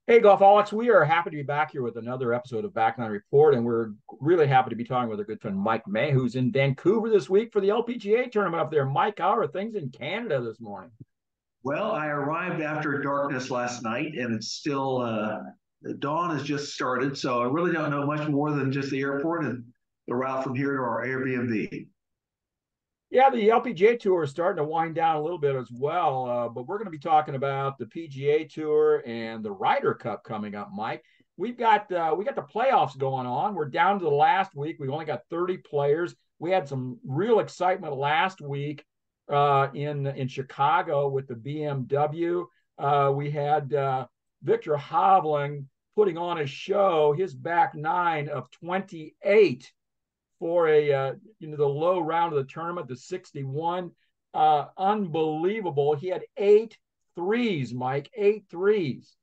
Hey, Golfaholics, we are happy to be back here with another episode of Backline Report, and we're really happy to be talking with our good friend Mike May, who's in Vancouver this week for the LPGA tournament up there. Mike, how are things in Canada this morning? Well, I arrived after darkness last night, and it's still the dawn has just started. So I really don't know much more than just the airport and the route from here to our Airbnb. Yeah, the LPGA Tour is starting to wind down a little bit as well, but we're going to be talking about the PGA Tour and the Ryder Cup coming up, Mike. We got the playoffs going on. We're down to the last week. We've only got 30 players. We had some real excitement last week in Chicago with the BMW. We had Victor Hovland putting on a show, his back nine of 28 for the low round of the tournament, the 61. Unbelievable. He had eight threes, Mike, eight threes,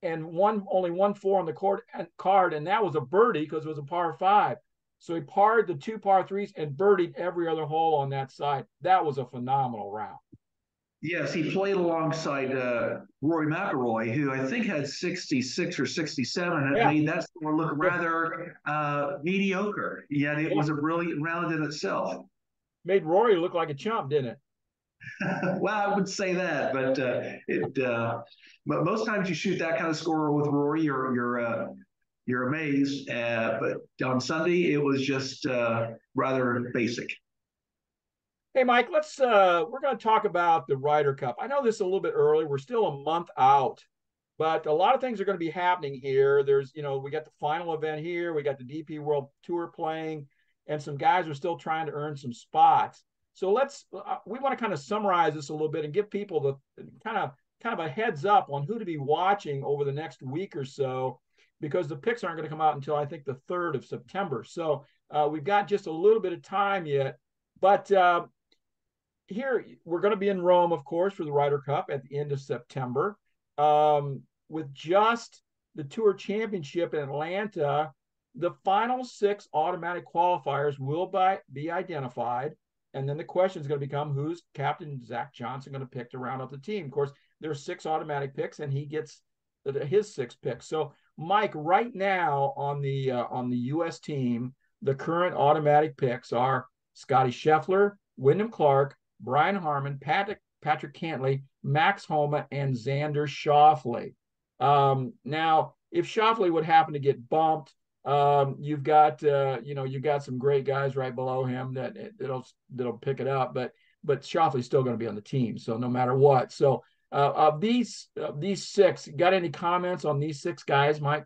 and only one four on the card, and that was a birdie because it was a par five. So he parred the two par threes and birdied every other hole on that side. That was a phenomenal round. Yes, he played alongside Rory McIlroy, who I think had 66 or 67, and it Yeah, made that score look yeah, rather mediocre. Yet it yeah. was a brilliant round in itself. Made Rory look like a chump, didn't it? Well, I would say that, but most times you shoot that kind of score with Rory, you're amazed. But on Sunday, it was just rather basic. Hey, Mike, we're going to talk about the Ryder Cup. I know this is a little bit early. We're still a month out, but a lot of things are going to be happening here. We got the final event here. We got the DP World Tour playing, and some guys are still trying to earn some spots. So we want to kind of summarize this a little bit and give people the kind of a heads up on who to be watching over the next week or so, because the picks aren't going to come out until I think the 3rd of September. So we've got just a little bit of time yet, but here we're going to be in Rome, of course, for the Ryder Cup at the end of September. With just the Tour Championship in Atlanta, the final six automatic qualifiers will be identified. And then the question is going to become who's Captain Zach Johnson going to pick to round out the team. Of course, there's six automatic picks, and he gets his six picks. So, Mike, right now on the U.S. team, the current automatic picks are Scotty Scheffler, Wyndham Clark, Brian Harman, Patrick Cantlay, Max Homa, and Xander Schauffele. Now, if Schauffele would happen to get bumped, you've got some great guys right below him that'll pick it up, but Schauffele's still going to be on the team, so no matter what. So these six, got any comments on these six guys, Mike?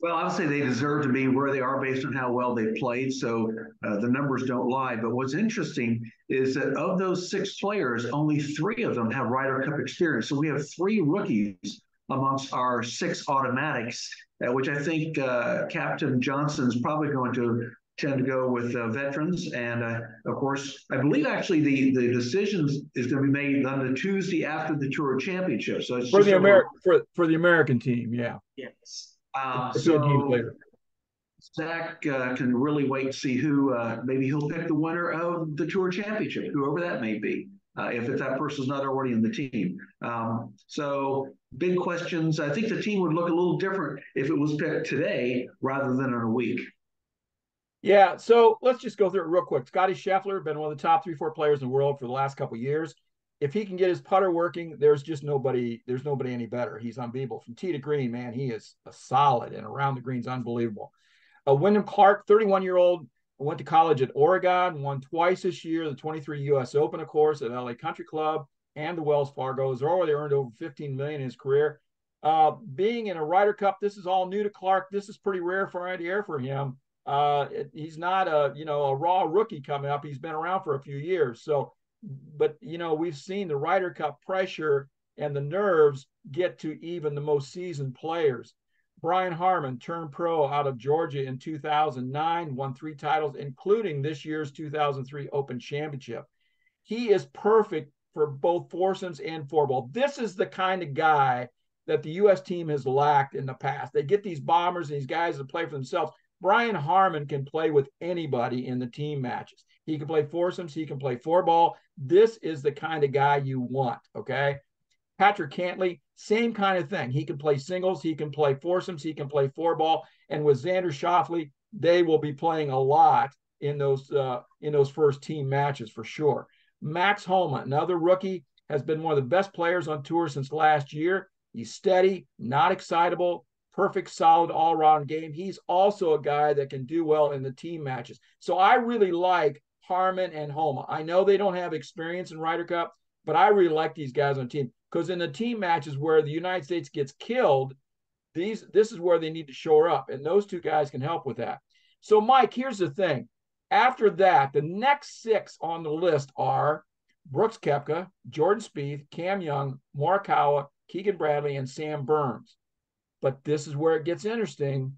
Well, obviously they deserve to be where they are based on how well they played. So the numbers don't lie. But what's interesting is that of those six players, only three of them have Ryder Cup experience. So we have three rookies amongst our six automatics, which I think Captain Johnson's probably going to tend to go with veterans. And of course, I believe actually the decisions is going to be made on the Tuesday after the Tour Championship. So it's For just the over. American team, yeah. Yes. European team So player. Zach can really wait to see who maybe he'll pick the winner of the Tour Championship, whoever that may be, if that person's not already in the team. So big questions. I think the team would look a little different if it was picked today rather than in a week. Yeah, so let's just go through it real quick. Scotty Scheffler, been one of the top 3, 4 players in the world for the last couple of years. If he can get his putter working, there's nobody any better. He's unbeatable. From tee to green, man, he is a solid, and around the green's unbelievable. Wyndham Clark, 31-year-old, went to college at Oregon, won twice this year, the 23 U.S. Open, of course, at LA Country Club and the Wells Fargo. Has already earned over $15 million in his career. Being in a Ryder Cup, this is all new to Clark. This is pretty rare for air for him. He's not a raw rookie coming up. He's been around for a few years. So, but we've seen the Ryder Cup pressure and the nerves get to even the most seasoned players. Brian Harman turned pro out of Georgia in 2009, won 3 titles, including this year's 2003 Open Championship. He is perfect for both foursomes and fourball. This is the kind of guy that the U.S. team has lacked in the past. They get these bombers and these guys that play for themselves. Brian Harman can play with anybody in the team matches. He can play foursomes. He can play fourball. This is the kind of guy you want, okay? Patrick Cantley, same kind of thing. He can play singles, he can play foursomes, he can play four ball. And with Xander Schauffele, they will be playing a lot in those first team matches for sure. Max Homa, another rookie, has been one of the best players on tour since last year. He's steady, not excitable, perfect, solid all-around game. He's also a guy that can do well in the team matches. So I really like Harman and Homa. I know they don't have experience in Ryder Cup, but I really like these guys on the team because in the team matches where the United States gets killed, this is where they need to shore up, and those two guys can help with that. So, Mike, here's the thing. After that, the next 6 on the list are Brooks Koepka, Jordan Spieth, Cam Young, Morikawa, Keegan Bradley, and Sam Burns. But this is where it gets interesting.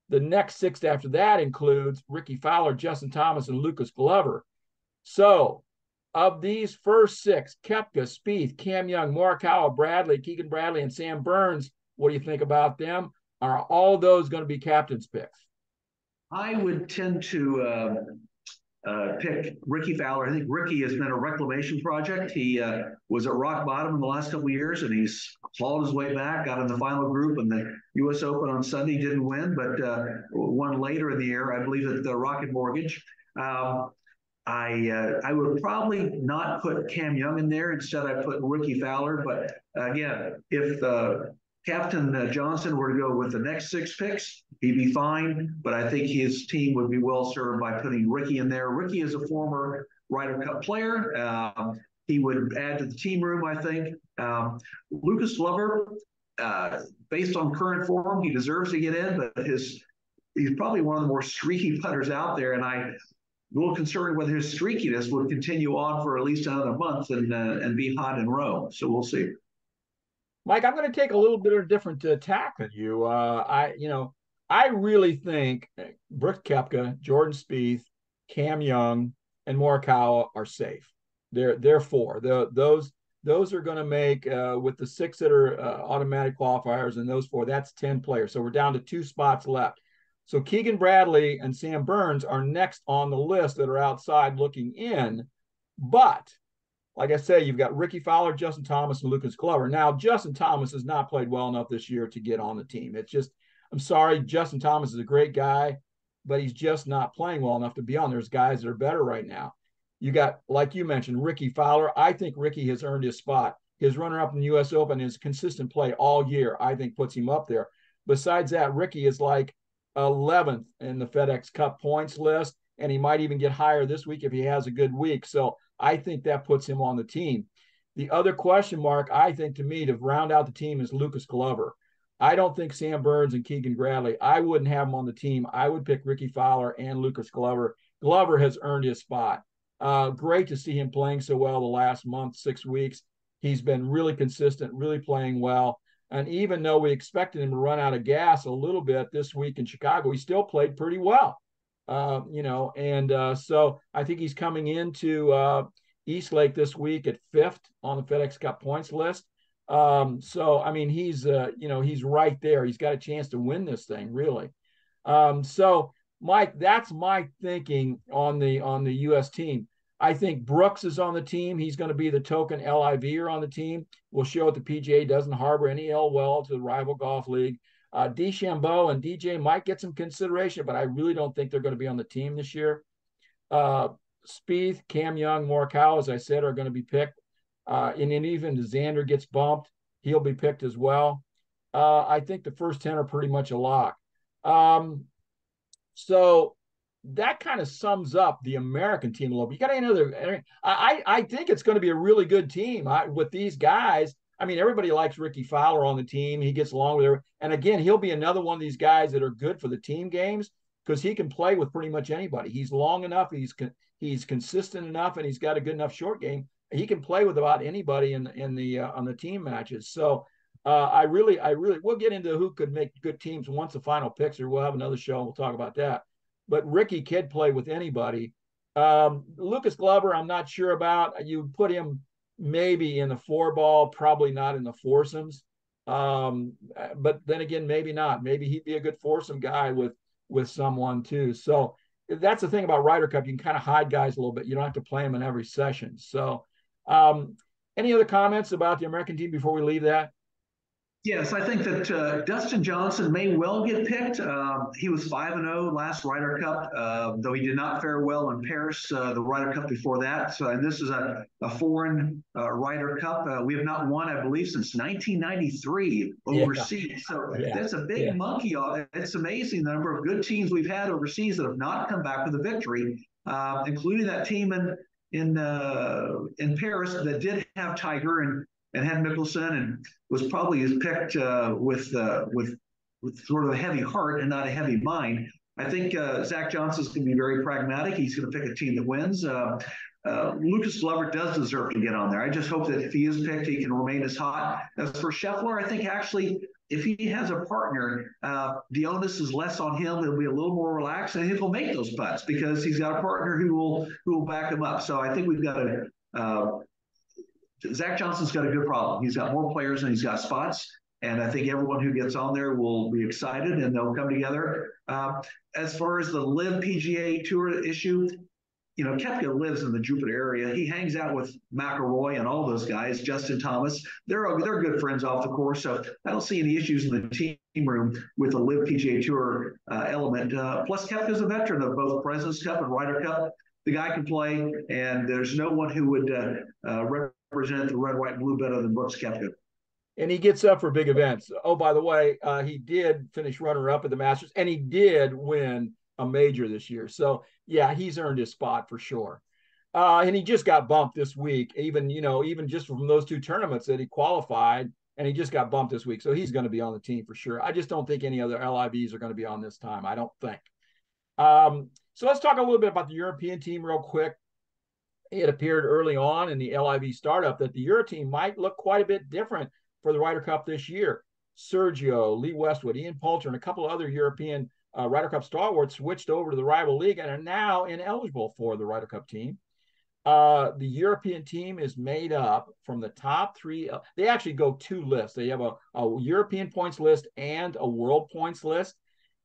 The next 6 after that includes Ricky Fowler, Justin Thomas, and Lucas Glover. So, of these first 6, Koepka, Spieth, Cam Young, Morikawa, Bradley, Keegan Bradley, and Sam Burns, what do you think about them? Are all those going to be captain's picks? I would tend to pick Ricky Fowler. I think Ricky has been a reclamation project. He was at rock bottom in the last couple of years, and he's clawed his way back, got in the final group in the U.S. Open on Sunday. Didn't win, but won later in the year, I believe, at the Rocket Mortgage. I would probably not put Cam Young in there. Instead, I put Ricky Fowler. But again, if Captain Johnson were to go with the next 6 picks, he'd be fine. But I think his team would be well served by putting Ricky in there. Ricky is a former Ryder Cup player. He would add to the team room, I think. Lucas Glover, based on current form, he deserves to get in, but he's probably one of the more streaky putters out there. And I'm a little concerned whether his streakiness would continue on for at least another month and be hot in Rome. So we'll see. Mike, I'm going to take a little bit of a different tack than you. I really think Brooks Koepka, Jordan Spieth, Cam Young, and Morikawa are safe. They're 4. Those are going to make with the 6 that are automatic qualifiers and those 4. That's 10 players. So we're down to 2 spots left. So Keegan Bradley and Sam Burns are next on the list that are outside looking in. But like I say, you've got Ricky Fowler, Justin Thomas, and Lucas Glover. Now, Justin Thomas has not played well enough this year to get on the team. It's just, I'm sorry, Justin Thomas is a great guy, but he's just not playing well enough to be on. There's guys that are better right now. You got, like you mentioned, Ricky Fowler. I think Ricky has earned his spot. His runner-up in the U.S. Open, his consistent play all year, I think puts him up there. Besides that, Ricky is like 11th in the FedEx Cup points list, and he might even get higher this week if he has a good week. So I think that puts him on the team. The other question mark, I think, to me, to round out the team is Lucas Glover. I don't think Sam Burns and Keegan Bradley, I wouldn't have them on the team. I would pick Ricky Fowler and Lucas Glover. Glover has earned his spot. Great to see him playing so well the last month, 6 weeks. He's been really consistent, really playing well. And even though we expected him to run out of gas a little bit this week in Chicago, he still played pretty well. So I think he's coming into East Lake this week at 5th on the FedEx Cup points list. So I mean, he's right there. He's got a chance to win this thing, really. So Mike, that's my thinking on the U.S. team. I think Brooks is on the team. He's going to be the token LIVer on the team. We'll show that the PGA doesn't harbor any ill will to the rival golf league. DeChambeau and DJ might get some consideration, but I really don't think they're going to be on the team this year. Spieth, Cam Young, Morikawa, as I said, are going to be picked. And even if Xander gets bumped, he'll be picked as well. I think the first 10 are pretty much a lock. So that kind of sums up the American team a little bit. You got another. I think it's going to be a really good team with these guys. I mean, everybody likes Ricky Fowler on the team. He gets along with her. And again, he'll be another one of these guys that are good for the team games because he can play with pretty much anybody. He's long enough. He's consistent enough, and he's got a good enough short game. He can play with about anybody on the team matches. So I really, we'll get into who could make good teams once the final picks are. We'll have another show and we'll talk about that. But Ricky could play with anybody. Lucas Glover, I'm not sure about. You put him maybe in the 4-ball, probably not in the foursomes. But then again, maybe not. Maybe he'd be a good foursome guy with someone too. So that's the thing about Ryder Cup. You can kind of hide guys a little bit. You don't have to play them in every session. So Any other comments about the American team before we leave that? Yes, I think that Dustin Johnson may well get picked. He was 5-0 last Ryder Cup, though he did not fare well in Paris, the Ryder Cup before that. So, and this is a foreign Ryder Cup. We have not won, I believe, since 1993 Yeah, overseas. So yeah, that's a yeah. big monkey. It's amazing the number of good teams we've had overseas that have not come back with a victory, including that team in Paris that did have Tiger and had Mickelson and was probably picked with sort of a heavy heart and not a heavy mind. I think Zach Johnson's going to be very pragmatic. He's going to pick a team that wins. Lucas Glover does deserve to get on there. I just hope that if he is picked, he can remain as hot. As for Scheffler, I think actually if he has a partner, the onus is less on him. He'll be a little more relaxed, and he'll make those putts because he's got a partner who will back him up. So I think we've got a Zach Johnson's got a good problem. He's got more players and he's got spots. And I think everyone who gets on there will be excited and they'll come together. As far as the Live PGA Tour issue, Koepka lives in the Jupiter area. He hangs out with McIlroy and all those guys, Justin Thomas. They're good friends off the course. So I don't see any issues in the team room with the Live PGA Tour element. Plus, Koepka's a veteran of both President's Cup and Ryder Cup. The guy can play, and there's no one who would represent the red, white, and blue better than Brooks Koepka. And he gets up for big events. Oh, by the way, he did finish runner-up at the Masters, and he did win a major this year. So, yeah, he's earned his spot for sure. And he just got bumped this week, even just from those two tournaments that he qualified, and he just got bumped this week. So he's going to be on the team for sure. I just don't think any other LIVs are going to be on this time. I don't think. So let's talk a little bit about the European team real quick. It appeared early on in the LIV startup that the Euro team might look quite a bit different for the Ryder Cup this year. Sergio, Lee Westwood, Ian Poulter, and a couple of other European Ryder Cup stalwarts switched over to the rival league and are now ineligible for the Ryder Cup team. The European team is made up from the top three. They actually go two lists. They have a European points list and a world points list.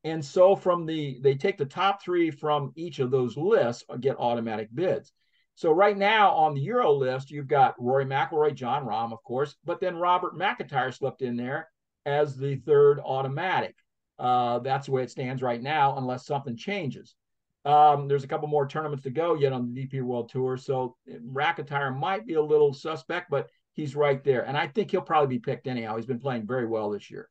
And so they take the top three from each of those lists and get automatic bids. So right now on the Euro list, you've got Rory McIlroy, Jon Rahm, of course, but then Robert McIntyre slipped in there as the third automatic. That's the way it stands right now, unless something changes. There's a couple more tournaments to go yet on the DP World Tour, so McIntyre might be a little suspect, but he's right there. And I think he'll probably be picked anyhow. He's been playing very well this year.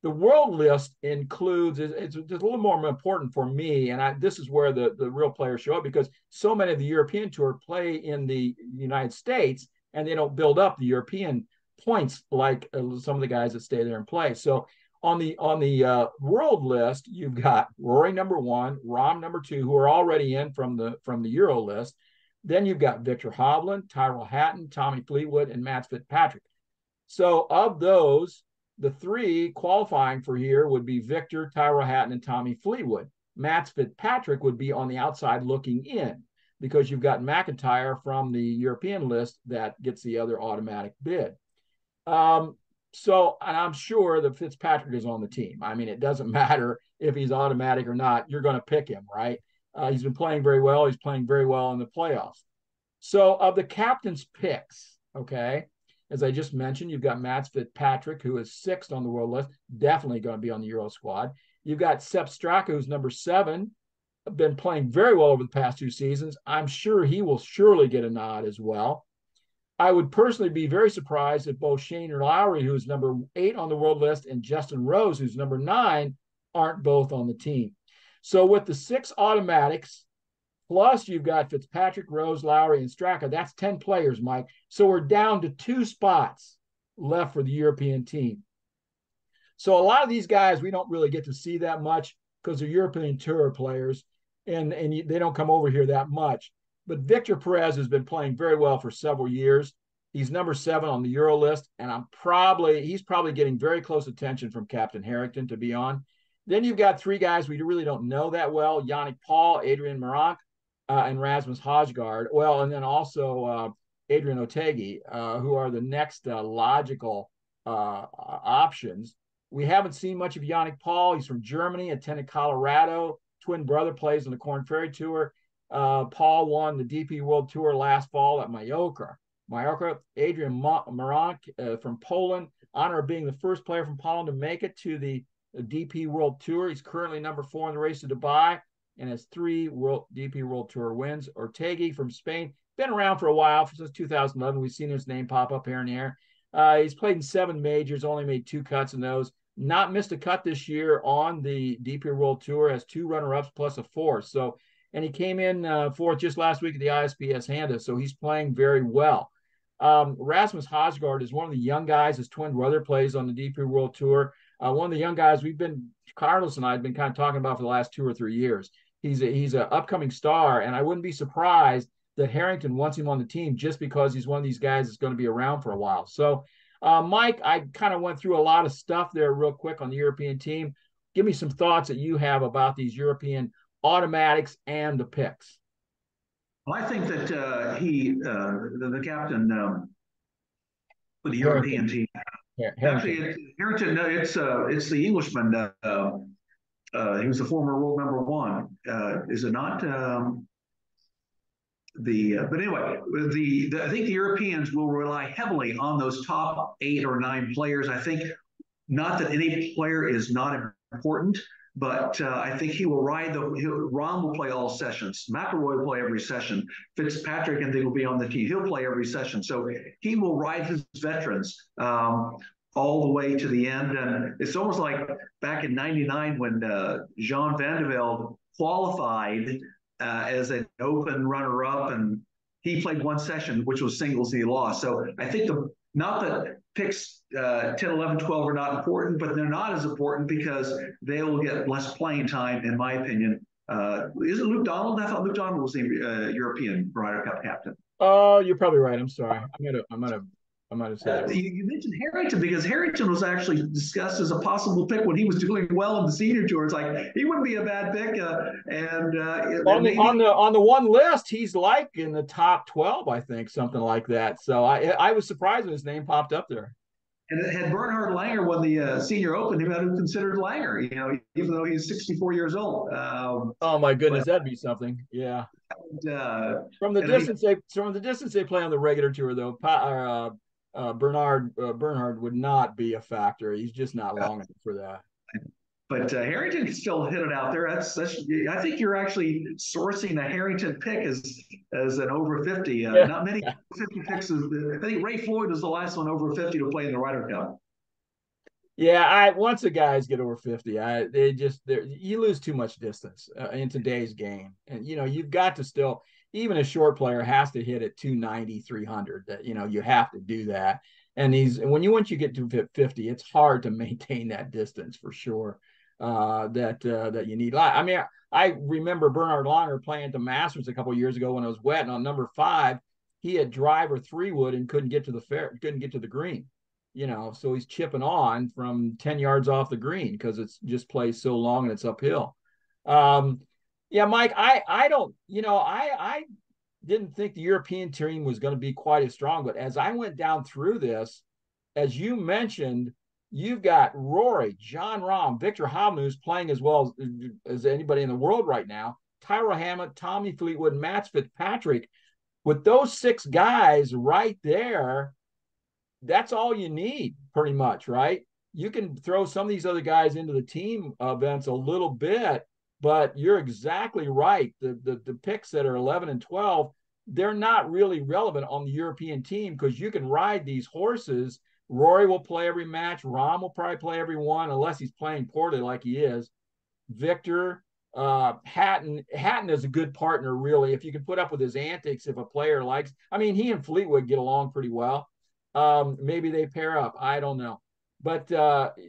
The world list includes, it's just a little more important for me, and this is where the real players show up because so many of the European Tour play in the United States and they don't build up the European points like some of the guys that stay there and play. So on the world list, you've got Rory number one, Rahm number two, who are already in from the Euro list. Then you've got Victor Hovland, Tyrrell Hatton, Tommy Fleetwood, and Matt Fitzpatrick. So of those, the three qualifying for here would be Victor, Tyrrell Hatton, and Tommy Fleetwood. Matt Fitzpatrick would be on the outside looking in because you've got McIntyre from the European list that gets the other automatic bid. And I'm sure that Fitzpatrick is on the team. I mean, it doesn't matter if he's automatic or not. You're going to pick him, right? He's been playing very well. He's playing very well in the playoffs. So of the captain's picks, okay, as I just mentioned, you've got Matt Fitzpatrick, who is sixth on the world list, definitely going to be on the Euro squad. You've got Sepp Straka, who's number 7, been playing very well over the past 2 seasons. I'm sure he will surely get a nod as well. I would personally be very surprised if both Shane Lowry, who's number 8 on the world list, and Justin Rose, who's number 9, aren't both on the team. So with the 6 automatics, plus you've got Fitzpatrick, Rose, Lowry, and Straka. That's 10 players, Mike. So we're down to 2 spots left for the European team. So a lot of these guys we don't really get to see that much because they're European Tour players, and they don't come over here that much. But Victor Perez has been playing very well for several years. He's number 7 on the Euro list, and he's probably getting very close attention from Captain Harrington to be on. Then you've got 3 guys we really don't know that well: Yannick Paul, Adrian Meronk, and Rasmus Højgaard. Well, and then also Adrian Otegi, who are the next logical options. We haven't seen much of Yannick Paul. He's from Germany, attended Colorado. Twin brother plays on the Korn Ferry Tour. Paul won the DP World Tour last fall at Mallorca. Majorca. Adrian Maronk from Poland, honor of being the first player from Poland to make it to the DP World Tour. He's currently number 4 in the race to Dubai and has 3 DP World Tour wins. Ortegi from Spain, been around for a while, since 2011. We've seen his name pop up here and there. He's played in 7 majors, only made 2 cuts in those. Not missed a cut this year on the DP World Tour, has 2 runner-ups plus a 4th. So, and he came in 4th just last week at the ISPS Handa, so he's playing very well. Rasmus Højgaard is one of the young guys. His twin brother plays on the DP World Tour. One of the young guys Carlos and I have been kind of talking about for the last 2 or 3 years. He's an upcoming star, and I wouldn't be surprised that Harrington wants him on the team just because he's one of these guys that's going to be around for a while. So, Mike, I kind of went through a lot of stuff there real quick on the European team. Give me some thoughts that you have about these European automatics and the picks. Well, I think that the captain for the European team, actually, Harrington, it's the Englishman. He was the former world number 1. Is it not? But anyway, I think the Europeans will rely heavily on those top 8 or 9 players. I think not that any player is not important, but I think he will ride Ron will play all sessions. McIlroy will play every session. Fitzpatrick, and they will be on the team. He'll play every session. So he will ride his veterans all the way to the end. And it's almost like back in '99 when Jean Van de Velde qualified as an open runner-up, and he played 1 session, which was singles, and he lost. So I think not that picks 10, 11, 12 are not important, but they're not as important because they will get less playing time, in my opinion. Is it Luke Donald? I thought Luke Donald was the European Ryder Cup captain. Oh, you're probably right. I'm sorry. I might have said that. You mentioned Harrington because Harrington was actually discussed as a possible pick when he was doing well in the senior tour. It's like he wouldn't be a bad pick. On the one list, he's like in the top 12, I think, something like that. So I was surprised when his name popped up there. And had Bernhard Langer won the Senior Open, he might have considered Langer, even though he's 64 years old. Oh my goodness, that'd be something. Yeah. And, from the distance they play on the regular tour, though, Bernhard would not be a factor. He's just not long enough for that. But Harrington can still hit it out there. I think you're actually sourcing the Harrington pick as an over 50. Not many 50 picks. I think Ray Floyd was the last one over 50 to play in the Ryder Cup. Yeah, once the guys get over 50, you lose too much distance in today's game, and you've got to still. Even a short player has to hit at 290, 300. That you have to do that. And once you get to 50, it's hard to maintain that distance for sure. That you need. I mean, I remember Bernhard Langer playing at the Masters a couple of years ago when it was wet, and on number 5, he had driver 3-wood and couldn't get to the green. So he's chipping on from 10 yards off the green because it's just plays so long and it's uphill. Yeah, Mike, I don't, I didn't think the European team was going to be quite as strong, but as I went down through this, as you mentioned, you've got Rory, Jon Rahm, Victor Hovland playing as well as anybody in the world right now, Tyrrell Hammond, Tommy Fleetwood, Matt Fitzpatrick. With those 6 guys right there, that's all you need pretty much, right? You can throw some of these other guys into the team events a little bit, but you're exactly right. The picks that are 11 and 12, they're not really relevant on the European team because you can ride these horses. Rory will play every match. Rahm will probably play every one unless he's playing poorly like he is. Victor, Hatton is a good partner, really. If you can put up with his antics, if a player likes, I mean, he and Fleetwood get along pretty well. Maybe they pair up. I don't know. But,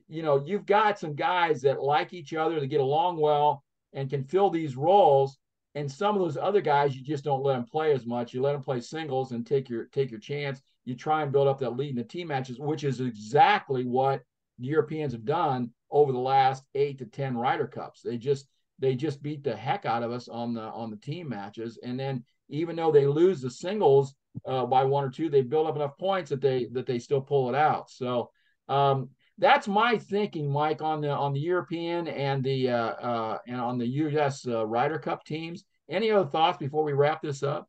you've got some guys that like each other, that get along well and can fill these roles. And some of those other guys, you just don't let them play as much. You let them play singles and take your chance. You try and build up that lead in the team matches, which is exactly what the Europeans have done over the last 8 to 10 Ryder Cups. They just beat the heck out of us on the team matches. And then even though they lose the singles by 1 or 2, they build up enough points that they still pull it out. So that's my thinking, Mike, on the European and on the U.S. Ryder Cup teams. Any other thoughts before we wrap this up?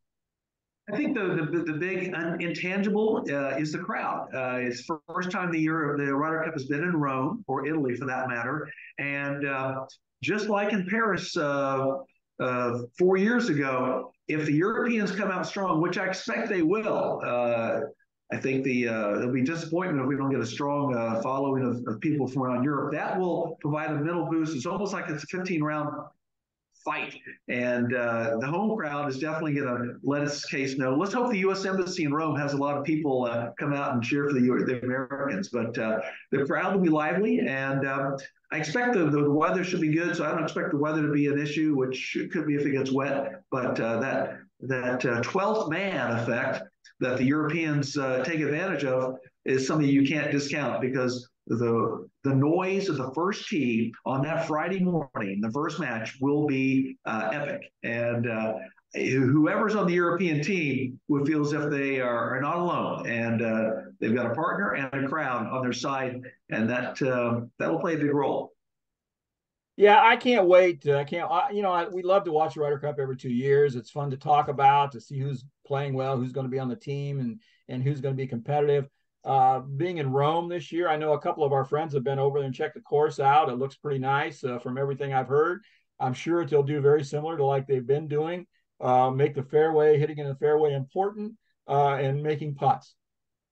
I think the big intangible is the crowd. It's the first time the year the Ryder Cup has been in Rome, or Italy for that matter, and just like in Paris 4 years ago, if the Europeans come out strong, which I expect they will, I think there'll be disappointment if we don't get a strong following of people from around Europe. That will provide a mental boost. It's almost like it's a 15-round fight. And the home crowd is definitely going to let its case know. Let's hope the U.S. Embassy in Rome has a lot of people come out and cheer for the Americans. But the crowd will be lively, and I expect the weather should be good. So I don't expect the weather to be an issue, which could be if it gets wet. But that 12th man effect that the Europeans take advantage of is something you can't discount, because the noise of the first tee on that Friday morning, the first match, will be epic. And whoever's on the European team would feel as if they are not alone, and they've got a partner and a crowd on their side, and that will play a big role. Yeah, I can't wait. I can't. We love to watch the Ryder Cup every 2 years. It's fun to talk about, to see who's playing well, who's going to be on the team, and who's going to be competitive. Being in Rome this year, I know a couple of our friends have been over there and checked the course out. It looks pretty nice from everything I've heard. I'm sure they'll do very similar to like they've been doing. Make the fairway, hitting in the fairway important, and making putts.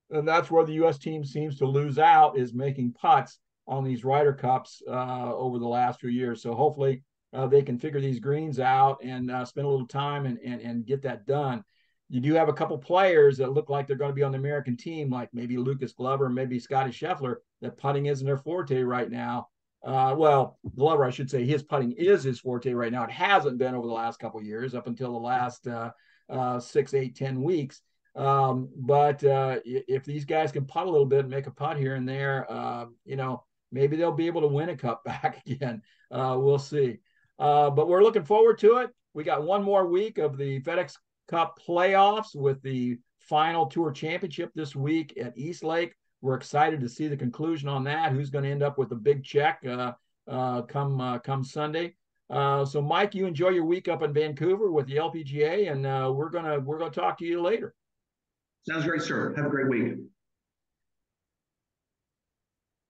And that's where the U.S. team seems to lose out, is making putts on these Ryder Cups over the last few years. So hopefully they can figure these greens out and spend a little time and get that done. You do have a couple players that look like they're going to be on the American team, like maybe Lucas Glover, maybe Scotty Scheffler, that putting isn't their forte right now. Well, Glover, I should say, his putting is his forte right now. It hasn't been over the last couple of years, up until the last 6, 8, 10 weeks. But if these guys can putt a little bit and make a putt here and there, maybe they'll be able to win a cup back again. We'll see. But we're looking forward to it. We got one more week of the FedEx Cup playoffs with the final Tour Championship this week at East Lake. We're excited to see the conclusion on that. Who's going to end up with a big check come Sunday? So, Mike, you enjoy your week up in Vancouver with the LPGA, and we're gonna talk to you later. Sounds great, sir. Have a great week.